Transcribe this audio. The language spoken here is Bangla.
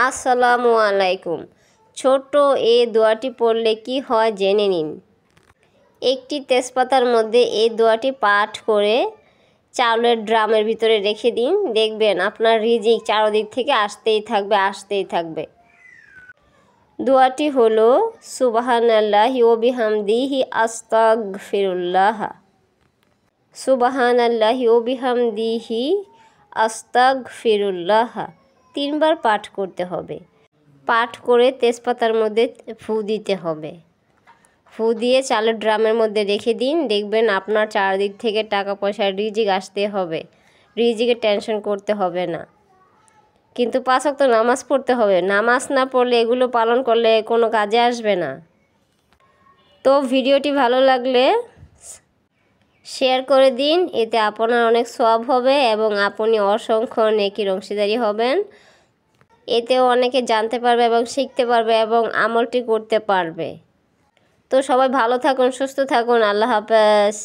আসসালামু আলাইকুম। ছোট্ট এই দোয়াটি পড়লে কি হয় জেনে নিন। একটি তেজপাতার মধ্যে এই দোয়াটি পাঠ করে চাউলের ড্রামের ভিতরে রেখে দিন, দেখবেন আপনার রিজিক চারদিক থেকে আসতেই থাকবে। দোয়াটি হলো সুবহানাল্লাহি ওয়া বিহামদিহি আস্তাগফিরুল্লাহ। সুবহানাল্লাহি ওয়া বিহামদিহি আস্তাগফিরুল্লাহ 3 বার পাঠ করতে হবে। পাঠ করে তেজপাতার মধ্যে ফু দিতে হবে। ফু দিয়ে চালের ড্রামের মধ্যে রেখে দিন, দেখবেন আপনার চারদিক থেকে টাকা পয়সার রিজিক আসতে হবে, রিজিকের টেনশন করতে হবে না। কিন্তু 5 ওয়াক্ত নামাজ পড়তে হবে। নামাজ না পড়লে এগুলো পালন করলে কোনো কাজে আসবে না। তো ভিডিওটি ভালো লাগলে শেয়ার করে দিন, এতে আপনার অনেক সওয়াব হবে এবং আপনি অসংখ্য নেকির অংশীদারি হবেন। এতেও অনেকে জানতে পারবে এবং শিখতে পারবে এবং আমলটি করতে পারবে। তো সবাই ভালো থাকুন, সুস্থ থাকুন। আল্লাহ হাফেজ।